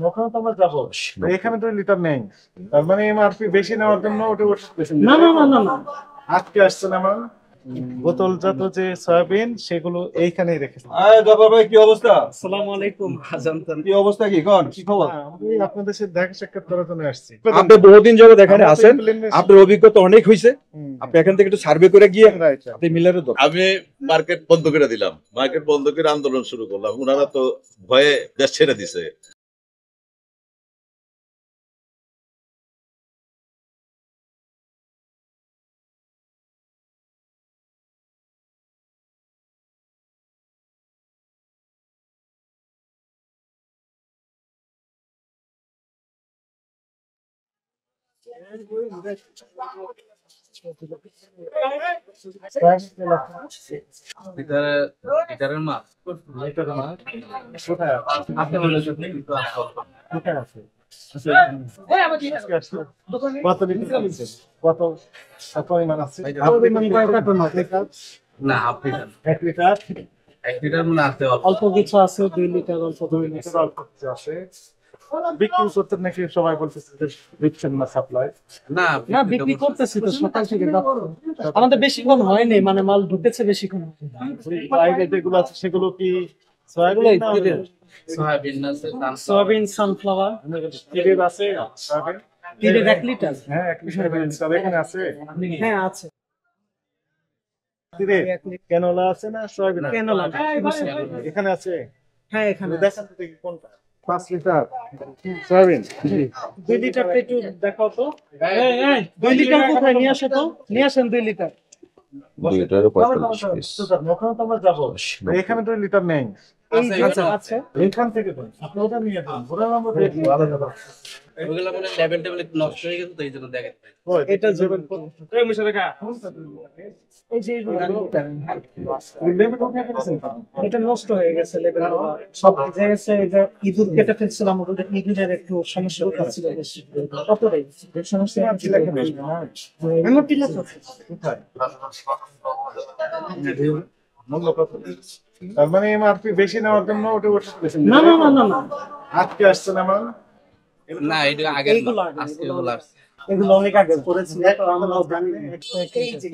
ওখানে তো আমরা যাবো, এখানে তো লিটার নেই, তার মানে এমআরপি বেশি নেওয়ার জন্য ওটা বেশি না না না না না আজকে আসছে না আমার বোতলজাত যে সয়াবিন সেগুলো এইখানেই রেখেছে। জব্বার ভাই কি অবস্থা? আসসালামু আলাইকুম আজানতান। কি অবস্থা, কি কোন কি খবর? আমি আপনাদের সাথে দেখা সাক্ষাৎ করার জন্য আসছি। আপনি বহুদিন যাবত এখানে আমরা তো আছেন, implementation- আপনার অভিজ্ঞতা অনেক হয়েছে। হুম। আপনি এখান থেকে একটু সার্ভে করে গিয়ে Right, right. আপনি মিলারের দরকার। আমি মার্কেট বন্ধ করে দিলাম, মার্কেট বন্ধ করে আন্দোলন শুরু করলাম। ওনারা তো ভয়ে দেশ ছেড়ে দিছে। লিটারের মাছ লিটার মাল কোথায় আছে? আপনি বলেছেন কিন্তু কোথায় আছে? আজকে আসছে। কত লিটার আছে? কত পরিমাণ আছে? পরিমাণ কয় কার্টন আছে? না হাফ লিটার, 1 লিটার, 1 লিটার মানে আছে অল্প। অল্প কিছু আছে 2 লিটার, অল্প 2 2 লিটার। লিটার অল্প কিছু আছে। বিক্রি করতে নাকি সবাই বলতেছে যে দিচ্ছেন না সাপ্লাই। না না বিক্রি করতেছি তো সকাল থেকে যাচ্ছে। আমাদের বেশিক্ষণ হয়নি, মানে মাল ঢুকেছে বেশিক্ষণ হয়নি। বাইরে যেগুলো আছে সেগুলো কি এগুলো সয়াবিন না তিলের। সয়াবিন আছে, সয়াবিন, সানফ্লাওয়ার, তিলের আছে? সয়াবিন? তিলের 1 লিটার। হ্যাঁ, 1 লিটার সব এখানে আছে। হ্যাঁ আছে। তিলের ক্যানোলা আছে না সয়াবিন আছে? ক্যানোলা এখানে আছে। হ্যাঁ এখানে আছে। দেখান তো দেখি কোনটা। 5 লিটার সয়াবিন। 2 লিটারটা একটু দেখাও তো। এই 2 লিটার কোথায় নিয়ে আসো তো? নিয়ে আসেন 2 লিটার। ওখানে তো আমরা যাবো, এখানে তো লিটার নেই। এই যে আছে। এখান থেকে তো আপনি ওটা নিয়ে যান, ওরা আমরা দেখবো আলাদা। ওইগুলা মানে লেভেল টেবিল একটু নষ্ট হয়ে গেছে তো এই জন্য দেখেন। এটা জবেন এই মিশে রেখা এই যে এইগুলো লেমন ওখানে করেছেন তো? এটা নষ্ট হয়ে গেছে লেবেল সব যে গেছে। এই যে ইঁদুর কেটে ফেলছিলাম, ওদের ইঁদুরের একটু সমস্যা হচ্ছিল বেশি। কতটাই সমস্যা কি লেখা বেশি না? এমন কি লেখা আছে? কোথায়? মূল্য কত? তার মানে এমআরপি বেশি নেওয়ার জন্য ওটা বেশি। না না না না না আজকে আসছে না আমার না এটা আগে এইগুলো আগে, আজকে এগুলো আসছে। এগুলো অনেক আগে করেছিল তো আমরাও জানি না। এই যে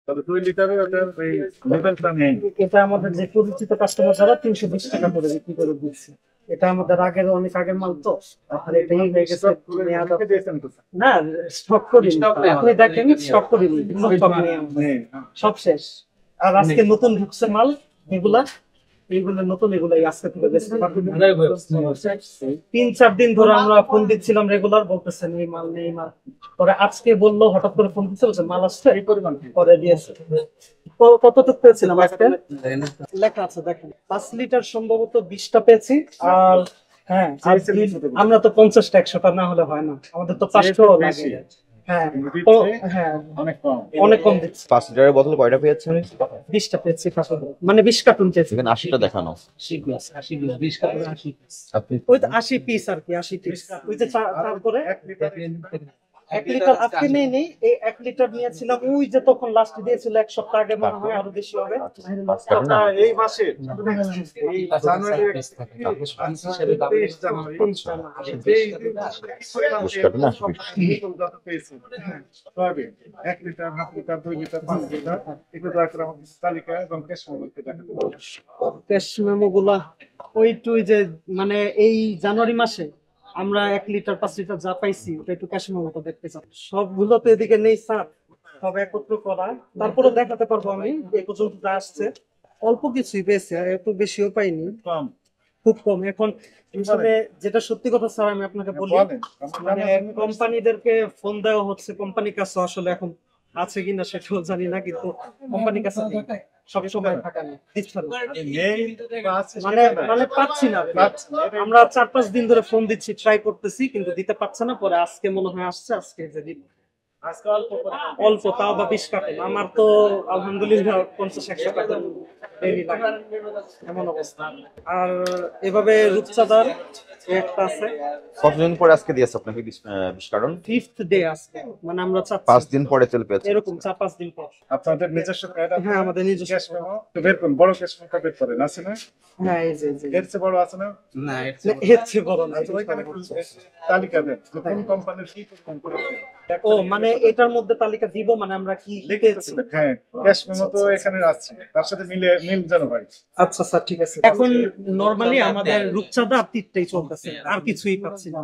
তবে 2 লিটারের ওটা এই লেভেলটা নেই। এটা আমাদের যে পরিচিত কাস্টমার যারা 320 টাকা করে বিক্রি করে দিচ্ছে। এটা আমাদের আগের অনেক আগের মাল তো, আর এটাই হয়ে গেছে মেয়াদ। রেখে দিয়েছেন তো? না স্টক করি, Stock নেই আপনি আমাদের। দেখেন স্টক করি, স্টক নেই আমাদের। নেই। সব শেষ। আর আজকে নতুন ঢুকছে মাল, এগুলা এইগুলো নতুন, এগুলাই আজকে থেকে বেশি 3-4 দিন ধরে আমরা ফোন দিচ্ছিলাম রেগুলার, বলতেছেন এই মাল নেই মাল। পরে আজকে বললো, হঠাৎ করে ফোন দিচ্ছে, বলছে মাল আসছে, এই পরিমাণ পরে দিয়েছে। কতটুকু পেয়েছিলাম আজকে? লেখা আছে দেখেন, 5 লিটার সম্ভবত 20টা পেয়েছি। আর হ্যাঁ, আর আমরা তো 50টা 100টা না হলে হয় না, আমাদের তো 500 লাগে। হ্যাঁ তো হ্যাঁ অনেক কম। অনেক কম দিচ্ছে। 5 লিটারের বোতল কয়টা পেয়েছেন? 20টা পেয়েছি, মানে 20 কার্টুন পেয়েছি। এখানে 80টা দেখানো। 80 গ্লাস 20 কাপ 80 ওই তো 80 পিস আর কি, 80 পিস। ওই যে তারপরে 1 লিটার আজকে নেই, এই 1 লিটার নিয়েছিলাম ওই যে তখন লাস্টে দিয়েছিল 1 সপ্তাহ আগে, মনে হয় আরো বেশি হবে। না, এই মাসে এই জানুয়ারি 23 জানুয়ারি soybean 1 litre, half litre, 2 litre, 5 litre, এগুলো দয়া করে আমাদের তালিকা এবং ক্যাশ মোবাইলকে দেখাতে বলুন। ক্যাশ মেমো গুলা ওই টুই যে মানে এই জানুয়ারি মাসে আমরা 1 লিটার 5 লিটার যা পাইছি ওটা একটু ক্যাশ মেমোটা দেখতে চাই। সবগুলো তো এদিকে নেই স্যার, সব একত্র করা, তারপরে দেখাতে পারবো আমি। এই পর্যন্ত যা আসছে অল্প কিছুই পেয়েছি, আর এত বেশিও পাইনি, কম খুব কম। এখন আসলে যেটা সত্যি কথা স্যার, আমি আপনাকে বলি, বলেন। মানে কোম্পানিদেরকে ফোন দেওয়া হচ্ছে, কোম্পানির কাছে আসলে এখন আছে কিনা সেটাও জানি না, কিন্তু কোম্পানির কাছে সব সময় থাকা নেই, দিচ্ছে না। মানে মানে পাচ্ছি না। আমরা 4-5 দিন ধরে ফোন দিচ্ছি, ট্রাই করতেছি, কিন্তু দিতে পারছে না। পরে আজকে মনে হয় আসছে, আজকে যে দিব। আজকে অল্প করে অল্প, তাও বা 20 কার্টন। আমার তো আলহামদুলিল্লাহ 50-100 কার্টন ডেইলি লাগে, এমন অবস্থা। আর এভাবে রূপচাঁদার একটা আছে, কতদিন পরে আজকে দিয়েছে আপনাকে 20 কার্টন? 5th ডে আজকে, মানে আমরা 5 চাচ্ছি দিন পরে তেল পেয়েছে। এরকম 4-5 দিন পর। আপনাদের নিজস্ব প্যাড আছে? হ্যাঁ, আমাদের নিজস্ব ক্যাশ মেমো তো বের করুন, বড় ক্যাশ মেমোটা বের করেন, আছে না? হ্যাঁ, এই যে এর চেয়ে বড় আছে না? না এর চেয়ে বড় না। আচ্ছা, ওইখানে একটু তালিকা দেন যে কোন কোম্পানির কি পরিমাণ করেছে। ও মানে এটার মধ্যে তালিকা দিব, মানে আমরা কি লিখেছি? হ্যাঁ, ক্যাশ মেমো তো এখানে আছে, তার সাথে মিল যেন ভাই। আচ্ছা স্যার, ঠিক আছে। এখন নরমালি আমাদের রূপচাঁদা আর তিনটাই চলতেছে, আর কিছুই পাচ্ছি না।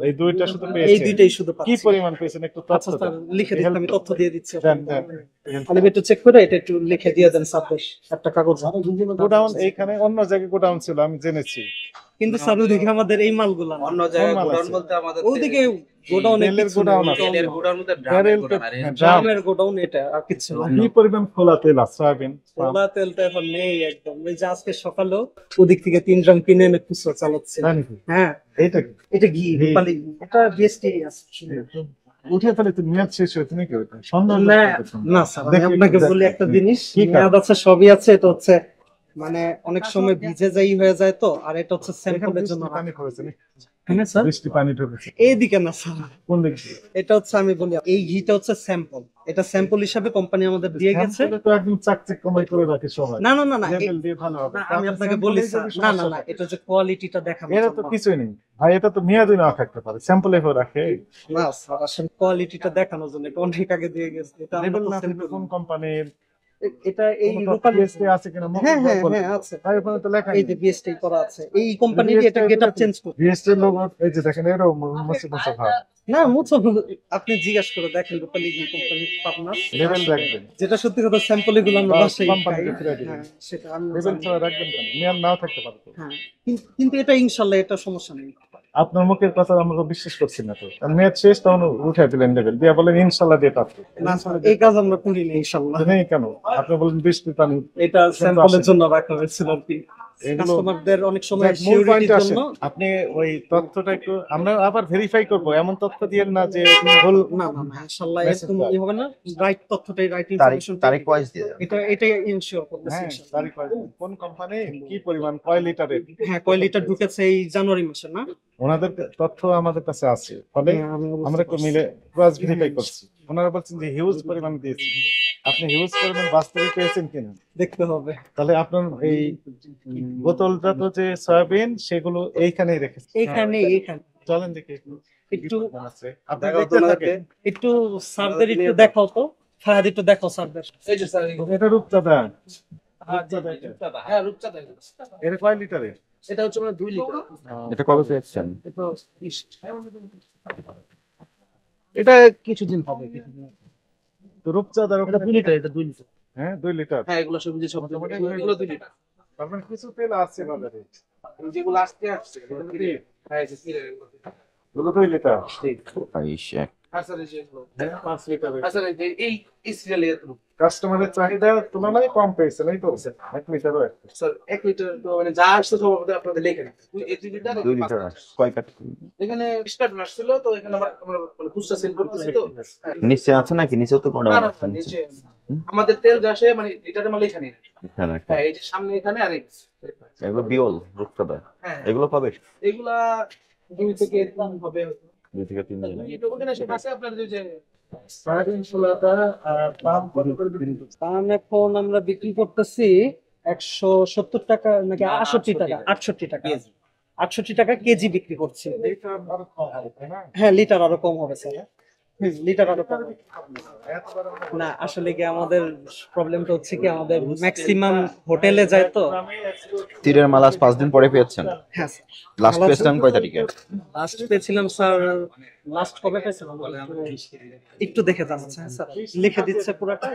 এই দুইটা শুধু এই পেয়েছেন? দুইটাই শুধু কি পাচ্ছি। পরিমাণ পেয়েছেন একটু তথ্য আচ্ছা স্যার, দেন। লিখে দিচ্ছি, আমি তথ্য দিয়ে দিচ্ছি। দেন, দেন। খালি একটু চেক করে এটা একটু লিখে দিয়ে দেন সাপোজ একটা কাগজ। গোডাউন এইখানে অন্য জায়গায় গোডাউন ছিল আমি জেনেছি। কিন্তু স্যার ওদিকে আমাদের এই মালগুলা না। অন্য জায়গায় কোন মাল গোডাউন আছে? বলতে আমাদের ওদিকে গোডাউনে তেলের কিছু গোডাউন নেই, আছে। তেলের গোডাউন মধ্যে ব্যারেল ড্রামের গোডাউন, আর হ্যাঁ, ড্রাম। ড্রামের গোডাউন, এটা আর কিছু না। কি পরিমাণ খোলা তেল আছে সয়াবিন? খোলা তেল তো এখন নেই একদম। এই যে আজকে সকালেও ওদিক থেকে 3 ড্রাম কিনে এনে খুচরা চালাচ্ছে। তাই নাকি? হ্যাঁ, এইটা কি? এটা ঘি, ঘি। রূপালী ঘি। এটা বিএসটি আছে। উঠে তাহলে তো মেয়াদ শেষ হয়ে তুমি কি ওইটা সন্দেহ না করছো? না স্যার, আমি দেখি আপনাকে একটু বলি দেখ। একটা জিনিস, কি কাজ? মেয়াদ আছে, সবই আছে। এটা হচ্ছে মানে অনেক সময় ভিজে যাই হয়ে যায় তো, আর এটা হচ্ছে এখানে স্যাম্পলের জন্য বৃষ্টি পানি পড়েছে নাকি? হ্যাঁ স্যার, বৃষ্টি পানি ঢুকেছে এইদিকে না স্যার, কোন দিক দিয়ে? এটা হচ্ছে আমি বলি এই ঘিটা হচ্ছে স্যাম্পল। এটা স্যাম্পল হিসাবে কোম্পানি আমাদের দিয়ে গেছে। স্যাম্পলে তো একদম চাকচিক কমাই করে রাখে সবাই। না না না না, লেভেল দিয়ে ভালো হবে। না, আমি আপনাকে বলি স্যার, না না না, এটা হচ্ছে কোয়ালিটিটা দেখানো। এরা তো কিছুই নেই ভাই, এটা তো মেয়াদই না থাকতে পারে, স্যাম্পলে করে রাখে। না স্যার, আসলে কোয়ালিটিটা দেখানোর জন্য এটা অনেক আগে দিয়ে গেছে। এটা আমরা লেভেল তো না থাকলে sample- কোন কোম্পানির এটা এই কোন রূপালী PST আছে কিনা মুখ হ্যাঁ হ্যাঁ বলে। হ্যাঁ আছে, ভাই ওখানে তো লেখা এই যে বিএসটি করা আছে। এই কোম্পানির এটা গেটআপ চেঞ্জ করে। বিএসটি এর লোগো এই যে দেখেন এরও মুছে মুছে ভাব। না মুছো, আপনি জিজ্ঞাসা করে দেখেন রূপালী ঘি কোম্পানির পার্টনার। লেভেল রাখবেন, যেটা সত্যি কথা, স্যাম্পল এগুলো আমরা বা বাসায় কোম্পানিকে খাই। ফিরিয়ে দিবেন। হ্যাঁ, সেটা আমি লেভেল জানি। ছাড়া রাখবেন কেন? মেয়াদ নাও থাকতে পারে তো। হ্যাঁ, কিন্তু এটা ইনশাল্লাহ এটা সমস্যা নেই। আপনার মুখের কথা আমরা তো বিশ্বাস করছি না তো। আর মেয়াদ শেষ তখন উঠে দিলেন লেভেল দিয়ে বলেন ইনশাল্লাহ ডেট আছে। না স্যার, এই কাজ আমরা করি না ইনশাল্লাহ। নেই কেন? আপনি বলেন বৃষ্টি পানি। এটা স্যাম্পলের জন্য রাখা হয়েছিল আর কি। এগুলো কাস্টমারদের অনেক সময় দেখ, মূল পয়েন্টে সিউরিটির আসেন। জন্য। আপনি ওই তথ্যটা একটু আমরা আবার ভেরিফাই করব, এমন তথ্য দিয়েন না যে ভুল। না না না, ইনশাল্লাহ Message এরকম দাও। ই হবে না। রাইট তথ্যটাই, রাইট তারিখ ইনফরমেশন, তারিখ ওয়াইজ দিয়ে দেন। এটা ইনশিওর করতেছি হ্যাঁ, ইনশাল্লাহ। তারিখ হয়। কোন কোম্পানি কি পরিমাণ কয় লিটারের হ্যাঁ, কয় লিটার ঢুকেছে এই জানুয়ারি মাসে না? ওনাদের তথ্য আমাদের কাছে আছে, ফলে হ্যাঁ, আমি বুঝতে আমরা একটু পারছি। মিলে ক্রস ভেরিফাই করছি। ওনারা বলছেন যে হিউজ পরিমাণ দিয়েছি, আপনি হিউজ পরিমাণ বাস্তবে পেয়েছেন কিনা। দেখতে হবে। তাহলে আপনার এই বোতলজাত যে সয়াবিন সেগুলো এইখানেই রেখেছে। এইখানে চলেন দেখি একটু আছে আপনি দেখাও দেখতে তো থাকেন। একটু স্যারদের একটু দেখাও তো, ফাহাদ একটু দেখাও স্যারদের। এই যে স্যার, এটা রূপচাঁদা, হ্যাঁ রূপচাঁদা, এটা কয় লিটারের? এটা হচ্ছে মানে 2 লিটার। এটা কবে পেয়েছেন? এটা 20 এটা কিছুদিন হবে, তো রূপচাঁদার এটা 2 লিটার, এটা 2 লিটার। হ্যাঁ 2 লিটার। হ্যাঁ এগুলো সব যে সব এগুলো 2 লিটার। তার মানে কিছু তেল আছে বাজারে। যেগুলো আসছে এগুলো 3 লিটার। হ্যাঁ এই যে 3 লিটার। এগুলো 2 লিটার। আইসা আর স্যার এই যে এগুলো। 5 লিটার। আর স্যার এই যে এই সিরিয়ালে এগুলো। কাস্টমারের চাহিদার তুলনায় কম পেয়েছেন এই তো 1 লিটারও একটা। স্যার 1 লিটার তো মানে যা আসছে সব আপনাদের লেখেন। 2 লিটার 2 লিটার কয় কার্টন? এখানে স্টার্ট আসছিল তো এখানে আমরা মানে খুচরা সেল করতেছি তো। হ্যাঁ। নিচে আছে নাকি? নিচেও তো কোনো না না না, নিচে আমাদের তেল যা আসে মানে লিটারে মাল এখানে। এখানে হ্যাঁ এই যে সামনে এখানে আর এই। এগুলো বিওল রূপচাঁদা, হ্যাঁ এগুলো পাবে এগুলা 2 থেকে 3 হবে হয়তো। 2 থেকে 3 দিন। এটা ওখানে এসে আছে আপনার যে সয়াবিন ছোলাটা দাম কত করে বিক্রি করছেন? দাম এখন আমরা বিক্রি করতেছি 170 টাকা নাকি 68 টাকা, 68 টাকা, 68 টাকা কেজি বিক্রি করছি। লিটার আরো কম হবে, তাই না? হ্যাঁ, লিটার আরো কম হবে স্যার। লিটার আরো কম হবে। এত বড় বড় না আসলে কি আমাদের প্রবলেমটা হচ্ছে কি, আমাদের ম্যাক্সিমাম হোটেলে যায় তো। আমি export তীরের মাল আজ 5 দিন পরে পেয়েছেন। হ্যাঁ লাস্ট পেয়েছিলেন কয় তারিখে? লাস্ট পেয়েছিলাম স্যার, লাস্ট কবে পেয়েছিলাম একটু দেখে জানাচ্ছি। হ্যাঁ স্যার, লিখে দিচ্ছে পুরাটা।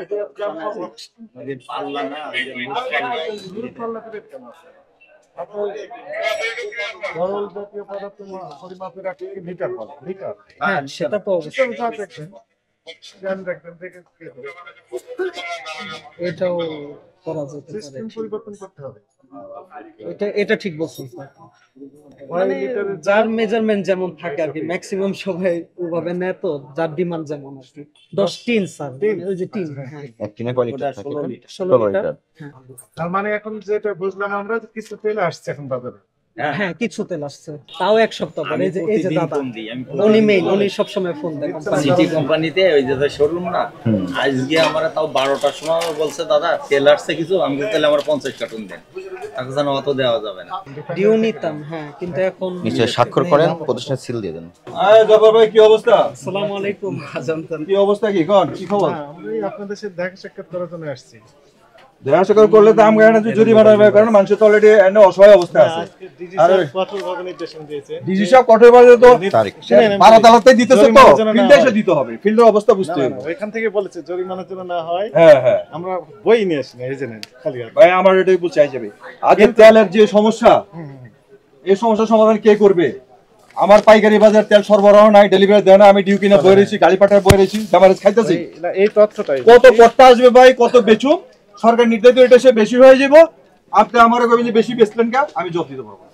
তরল জাতীয় পদার্থ পরিমাপের একটা লিটার বলে, লিটার। হ্যাঁ সেটা তো অবশ্যই। লিটার দেখবেন, খেয়াল রাখবেন, দেখে এটাও করা যেতে পারে। সিস্টেম পরিবর্তন করতে হবে। এটা ঠিক বলছেন স্যার। মানে যার মেজারমেন্ট যেমন থাকে আর কি, ম্যাক্সিমাম সবাই ওভাবে নেয়, তো যার ডিমান্ড যেমন আর কি। 10 টিন স্যার, ওই যে টিন, হ্যাঁ এক টিনে কয় লিটার থাকে? 16 লিটার। হ্যাঁ তার মানে এখন যেটা বুঝলাম আমরা, যে কিছু তেল আসছে এখন বাজারে। হ্যাঁ কিছু তেল আসছে, তাও এক সপ্তাহ পরে। এই যে দাদা, উনি সবসময় ফোন দেয় সিটি কোম্পানিতে, ওই যে শোরুম না, আজকে আমরা তাও 12টার সময় বলছে দাদা তেল আসছে কিছু, আমি তাহলে আমার 50 কার্টুন দেন, তাকে জানো অত দেওয়া যাবে না। ডিউ নিতাম, হ্যাঁ কিন্তু এখন নিচে স্বাক্ষর করেন, প্রতিষ্ঠানের সিল দিয়ে দেন। জব্বার ভাই কি অবস্থা? আসসালামু আলাইকুম। কি অবস্থা, কি কোন কি খবর? হ্যাঁ, আমরা এই আপনাদের সাথে দেখা সাক্ষাৎ করার জন্য আসছি। দেখা সাক্ষাৎ করলে তো আমরা এখানে জরিমানা হবে, কারণ মানুষ তো অলরেডি এনে অসহায় অবস্থা আছে। আজকে ডিজি স্যার কঠোরভাবে নির্দেশন দিয়েছে। ডিজি সাহেব কঠোর ভাবে তো তারিখ ভারত আলাদাই দিতেছে, তো জরিমানার জন্য না ফিল্ডে এসে হয়। দিতে হবে, ফিল্ডের অবস্থা বুঝতে হবে। ওইখান থেকে বলেছে জরিমানার জন্য না হয়, হ্যাঁ হ্যাঁ আমরা বই নিয়ে আসি না, এই যে নেন, খালি হাতে। ভাই আমার এটাই বুঝতে যাবে। আগে তেলের যে সমস্যা, এই সমস্যার সমাধান কে করবে? আমার পাইকারি বাজার তেল সরবরাহ নাই, ডেলিভারি দেয় না, আমি ডিউ কিনা বয়ে রয়েছি, গাড়ি পাঠায় বয়ে রয়েছি, জামারেজ খাইতেছি। এই তথ্যটাই কত পট্টা আসবে ভাই, কত বেচুম, সরকার নির্ধারিত এটা সে বেশি হয়ে যাব। আপনি আমার কবি যে বেশি বেচলেন কা, আমি জব দিতে পারবো,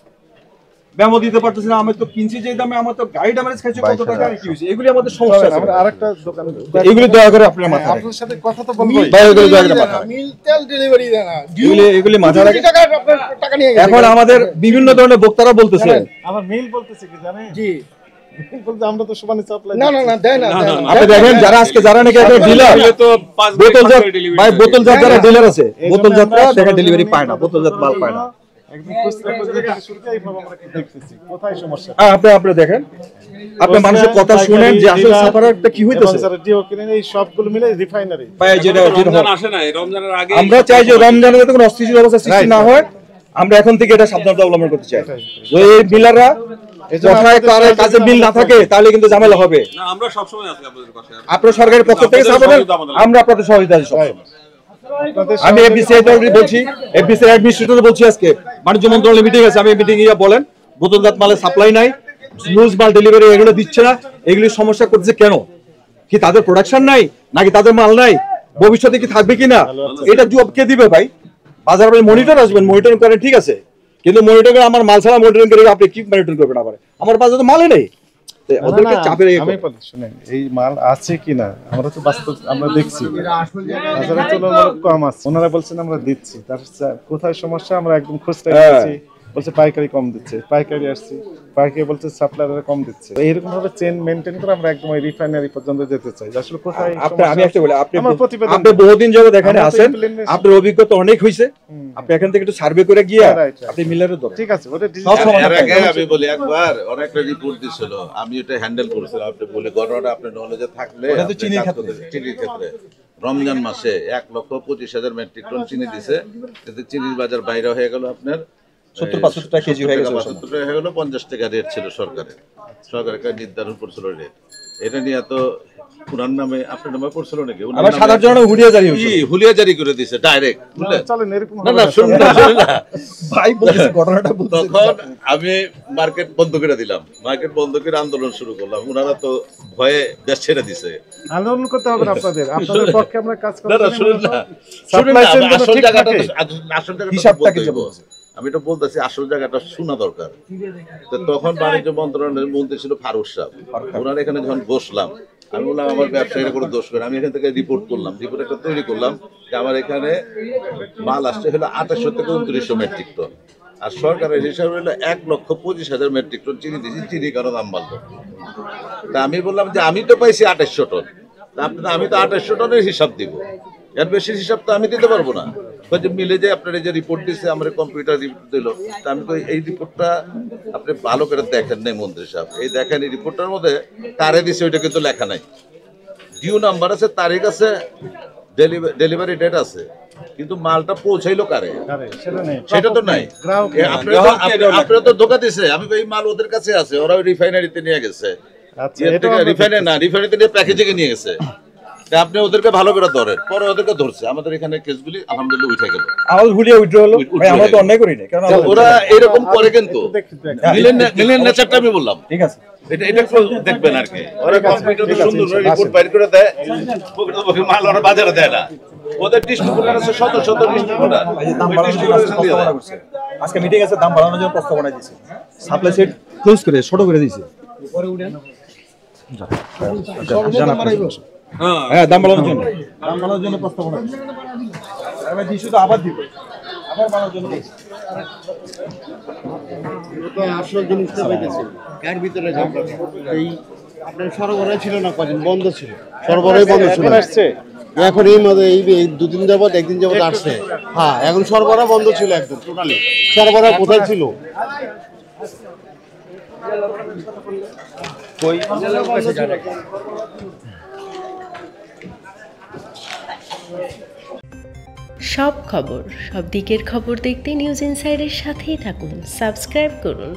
মেমো দিতে পারতেছি না। আমি তো কিনছি যে দামে, আমার তো গাড়ি ড্যামেজ খাইছে কত টাকা, কি হয়েছে, এগুলি আমাদের সমস্যা আছে। আমরা আরেকটা দোকান, এগুলি দয়া করে আপনার মাথায় রাখেন। আপনার সাথে কথা তো বলবোই। ভাই এগুলি দয়া করে মাথায় রাখেন। মিল তেল ডেলিভারি দেয় না, এগুলি মাথায় রাখেন। টাকা আপনার টাকা নিয়ে গেছে। এখন আমাদের বিভিন্ন ধরনের বক্তারা বলতেছে, আমার মিল বলতেছে কি জানেন? জি, বলতে আমরা তো সমানে সাপ্লাই। না না না দেয় না, আপনি দেখেন যারা আজকে যারা নাকি একটা ডিলার, বোতলজাত ভাই, বোতলজাত যারা ডিলার আছে, বোতলজাতরা দেখা ডেলিভারি পায় না, বোতলজাত মাল পায় না। একদম খুচরা পর্যায়ে থেকে শুরু করে এইভাবে আমরা দেখতেছি কোথায় সমস্যা। আপনি দেখেন, আপনি মানুষের কথা শুনেন যে আসলে সাফারারটা কি হইতেছে। স্যার ডিও কিনে এই সবগুলো মিলে রিফাইনারি। ভাই যেটা রমজান আসে না, এই রমজানের আগে আমরা চাই যে রমজানে যাতে কোনো অস্থিতিশীল অবস্থা সৃষ্টি না হয়, আমরা এখন থেকে এটা সাবধানতা অবলম্বন করতে চাই। এই মিলাররা কথায় কাজে মিল না থাকে, তাহলে কিন্তু ঝামেলা হবে। না, আমরা সবসময় আছি আপনাদের পাশে। আপনার সরকারের পক্ষ থেকে সাপোর্ট, আমরা আপনাদের সহযোগিতা আছি সবসময়। আমি এফবিসি বলছি, এফবিসি অ্যাডমিনিস্ট্রেটর বলছি, আজকে বাণিজ্য মন্ত্রণালয় মিটিং আছে, আমি মিটিং এ বলেন বোতলজাত মালের সাপ্লাই নাই, লুজ মাল ডেলিভারি এগুলো দিচ্ছে না, এগুলি সমস্যা করছে কেন? কি তাদের প্রোডাকশন নাই, নাকি তাদের মাল নাই? ভবিষ্যতে কি থাকবে কিনা, এটা জবাব কে দিবে ভাই? বাজার আপনি মনিটর আসবেন, মনিটরিং করেন, ঠিক আছে, কিন্তু মনিটর করে আমার মাল ছাড়া মনিটরিং করে আপনি কি মনিটরিং করবেন? আবার আমার বাজারে তো মালই নেই, ওদেরকে চাপের। আমি বলি শুনেন, এই মাল আছে কিনা আমরা তো বাস্তব আমরা দেখছি, বাজারে তুলনামূলক কম আছে। ওনারা বলছেন আমরা দিচ্ছি, তার কোথায় সমস্যা আমরা একদম খুঁজতে দিচ্ছি, বলছে পাইকারি কম দিচ্ছে, পাইকারি আসছি, পাইকারি বলছে সাপ্লায়াররা কম দিচ্ছে। এইরকম ভাবে চেইন মেইনটেইন করে আমরা একদম ওই রিফাইনারি পর্যন্ত যেতে চাই। আসলে কোথায় আমি একটা বলি, আপনি আমার প্রতিবেদন, আপনি বহুদিন যাবত এখানে আমরা তো আছেন, implementation- আপনার অভিজ্ঞতা অনেক হয়েছে, আপনি এখান থেকে একটু সার্ভে করে গিয়ে right, right. আপনি মিলারে ধরেন। ঠিক আছে, ওটা সব ডিজিটাল সময় এর আগে আমি বলি, একবার অনেকটা রিপোর্ট দিছিল, আমি এটা হ্যান্ডেল করেছিলাম। আপনি বলে ঘটনাটা আপনার নলেজে থাকলে, ওটা তো আপনি চিনির কাজ ক্ষেত্রে। করতেন। চিনির ক্ষেত্রে রমজান মাসে 1,25,000 মেট্রিক টন চিনি দিছে, এতে চিনির বাজার বাইরে হয়ে গেল আপনার 70-75 টাকা কেজি হয়ে গেছে। 75 টাকা হয়ে গেল, 50 টাকা রেট ছিল সরকারের, সরকারের কাছে নির্ধারণ করছিল রেট। এটা নিয়ে তো উনার নামে আপনার নামে পড়ছিল নাকি? উনার আমার নামে- সাধারণ জনগণ হুডিয়া জারি হয়েছে। ই, হুলিয়া জারি করে দিছে ডাইরেক্ট, বুঝলেন? চলেন এরকম না হবে না, না। শুনুন না, শুনুন না। ভাই বলতেছে ঘটনাটা বলতেছে। তখন আমি মার্কেট বন্ধ করে দিলাম, মার্কেট বন্ধ করে আন্দোলন শুরু করলাম। ওনারা তো ভয়ে দেশ ছেড়ে দিছে। আন্দোলন করতে হবে না আপনাদের, আপনাদের পক্ষে আমরা কাজ করব। না না, শুনুন না, শুনুন না, আসল জায়গাটা আসল জায়গাটা হিসাবটাকে বলতে যে হইব। বলছে। আমি তো বলতেছি আসল জায়গাটা শোনা দরকার। তো তখন বাণিজ্য মন্ত্রণালয়ের মন্ত্রী ছিল ফারুক সাহেব। ওনার এখানে যখন বসলাম, আমি বললাম আমার ব্যবসায়ীরা কোনো দোষ করে, আমি এখান থেকে রিপোর্ট করলাম, রিপোর্ট একটা তৈরি করলাম যে আমার এখানে মাল আসছে হলো 2800 থেকে 2900 মেট্রিক টন, আর সরকারের হিসাব হলো 1,25,000 মেট্রিক টন চিনি দিয়েছি, চিনি কারণ দাম বাড়লো। তা আমি বললাম যে আমি তো পাইছি 2800 টন, তা আমি তো 2800 টনের হিসাব দিব, এর বেশি হিসাব তো আমি দিতে পারবো না। যে মিলে যে আপনার এই যে রিপোর্ট দিচ্ছে, আমার কম্পিউটার রিপোর্ট দিল, তা আমি কই এই রিপোর্টটা আপনি ভালো করে দেখেন নাই মন্ত্রী সাহেব, এই দেখেন এই রিপোর্টটার মধ্যে তারে দিছে ওইটা কিন্তু লেখা নাই, ডিউ নাম্বার আছে, তারিখ আছে, ডেলিভারি ডেট আছে, কিন্তু মালটা পৌঁছাইলো কারে সেটা তো নাই। আপনারা তো ধোকা দিছে। আমি কই এই মাল ওদের কাছে আছে, ওরা ওই রিফাইনারিতে নিয়ে গেছে, রিফাইনারিতে নিয়ে প্যাকেজিং এ নিয়ে গেছে। তা আপনি ওদেরকে ভালো করে ধরেন, পরে ওদেরকে ধরছে, আমাদের এখানে কেসগুলি আলহামদুলিল্লাহ উঠে গেল। আমার হুডিয়া উইথড্র হলো, ভাই আমরা তো অন্যায় করি না, কারণ ওরা এরকম করে, কিন্তু মিলেন নেচারটা আমি বললাম, ঠিক আছে। এটা একটু দেখবেন আর কি। ওরা কম্পিউটারে সুন্দর রিপোর্ট বাইর করে দেয়, মাল ওরা বাজারে দেয় না। ওদের ডিস্ট্রিবিউটর আছে শত শত ডিস্ট্রিবিউটর এই যে দাম বাড়ানোর জন্য আজকে প্রস্তাবনা করছে। আজকে মিটিং আছে, দাম বাড়ানোর জন্য প্রস্তাবনা দিয়েছে, সাপ্লাই সেট ক্লোজ করে ছোট করে দিয়েছে। হ্যাঁ, দাম বাড়ানোর জন্য প্রস্তাবনা দিয়েছে। এবার দিশু তো আবার দিব, আবার বাড়ানোর জন্য বলছে। আসল জিনিসটা পাইতেছি এর ভিতরে এই আপনার সরবরাহ ছিল না, কদিন বন্ধ ছিল, সরবরাহ বন্ধ ছিল। আসছে এখন এই দুদিন যাবত একদিন যাবত আসছে। হ্যাঁ, এখন সরবরাহ বন্ধ ছিল একদম টোটালি। সরবরাহ কোথায় ছিল? সব খবর, সব দিকের খবর দেখতে নিউজ ইনসাইডের সাথেই থাকুন, সাবস্ক্রাইব করুন।